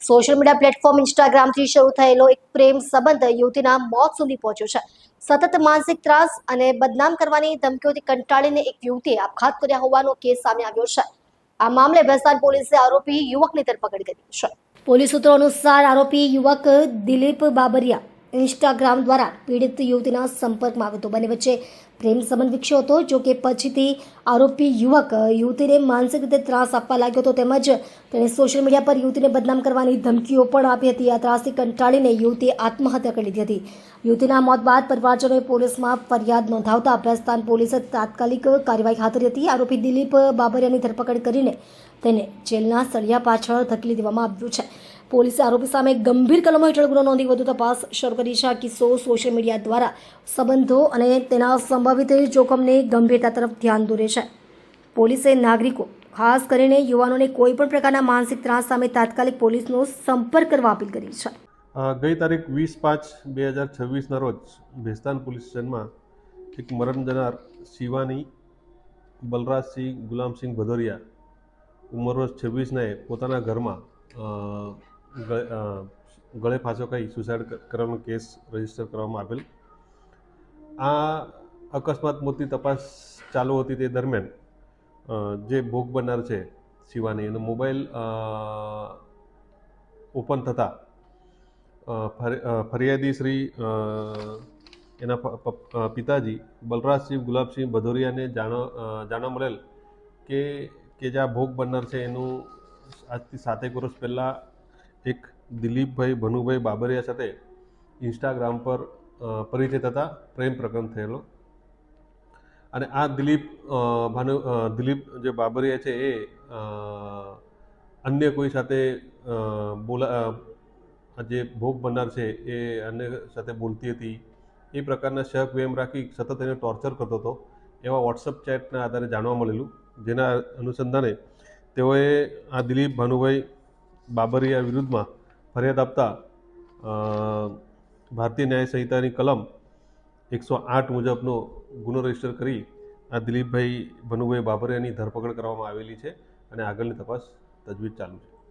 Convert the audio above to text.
Social media platform ઇન્સ્ટાગ્રામથી શરૂ થયેલો એક પ્રેમ સંબંધ યુવતીના મોત સુધી પહોંચ્યો છે. સતત માનસિક ત્રાસ અને બદનામ કરવાની ધમકીઓથી કંટાળીને એક યુવતીએ આપઘાત કર્યા હોવાનો કેસ સામે આવ્યો છે. આ મામલે ભેસ્તાન પોલીસે આરોપી યુવકની ધરપકડ કરી છે. પોલીસ સૂત્રો અનુસાર આરોપી યુવક દિલીપ બાબરિયા ઇન્સ્ટાગ્રામ દ્વારા પીડિત યુવતીના સંપર્કમાં આવ્યો હતો. બંને વચ્ચે પ્રેમ સંબંધ વિકસ્યો હતો. જો કે પછીથી આરોપી યુવક યુવતીને માનસિક રીતે ત્રાસ આપવા લાગ્યો હતો, તેમજ તેણે સોશિયલ મીડિયા પર યુવતીને બદનામ કરવાની ધમકીઓ પણ આપી હતી. આ ત્રાસથી કંટાળીને યુવતીએ આત્મહત્યા કરી લીધી હતી. યુવતીના મોત બાદ પરિવારજનોએ પોલીસમાં ફરિયાદ નોંધાવતા ભેસ્તાન પોલીસે તાત્કાલિક કાર્યવાહી હાથ ધરી હતી. આરોપી દિલીપ બાબરિયાની ધરપકડ કરીને તેને જેલના સળિયા પાછળ ધકેલી દેવામાં આવ્યું છે. પોલીસે આરોપી સામે ગંભીર કલમો હેઠળ ગુનો નોંધી વધુ તપાસ શરૂ કરી છે. આ કિસ્સો સોશિયલ મીડિયા દ્વારા સંબંધો અને તેના સંભવિત જોખમની ગંભીરતા તરફ ધ્યાન દોરે છે. પોલીસે નાગરિકો, ખાસ કરીને યુવાનોને કોઈ પણ પ્રકારના માનસિક ત્રાસ સામે તાત્કાલિક પોલીસનો સંપર્ક કરવા અપીલ કરી છે. ગઈ તારીખ 20/5/2026ના રોજ ભેસ્તાન પોલીસ સ્ટેશનમાં એક મરણ જનાર શિવાની બલરાજસિંહ ગુલામસિંહ ભદોરિયા ઉંમર વર્ષ 26ને પોતાના ઘરમાં ગળે ફાંસો ખાઈ સુસાઇડ કરવાનો કેસ રજીસ્ટર કરવામાં આવેલ. આ અકસ્માત મોતની તપાસ ચાલુ હતી તે દરમિયાન જે ભોગ બનનાર છે શિવાની, એનો મોબાઈલ ઓપન થતાં ફરિયાદી શ્રી એના પિતાજી બલરાજસિંહ ગુલાબસિંહ ભદોરિયાને જાણવા મળેલ કે જે આ ભોગ બનનાર છે એનું આજથી 7 વર્ષ પહેલાં એક દિલીપભાઈ ભનુભાઈ બાબરિયા સાથે ઇન્સ્ટાગ્રામ પર પરિચય થતાં પ્રેમ પ્રકરણ થયેલો. અને આ દિલીપ જે બાબરિયા છે એ અન્ય કોઈ સાથે જે ભોગ બનનાર છે એ અન્ય સાથે બોલતી હતી. એ પ્રકારના શક વેમ રાખી સતત એને ટોર્ચર કરતો હતો. એવા વોટ્સઅપ ચેટના આધારે જાણવા મળેલું, જેના અનુસંધાને તેઓએ આ દિલીપ ભાનુભાઈ બાબરિયા વિરુદ્ધમાં ફરિયાદ આપતા ભારતીય ન્યાય સંહિતાની કલમ 108 મુજબનો ગુનો રજીસ્ટર કરી આ દિલીપભાઈ ભનુભાઈ બાબરિયાની ધરપકડ કરવામાં આવેલી છે અને આગળની તપાસ તજવીજ ચાલુ છે.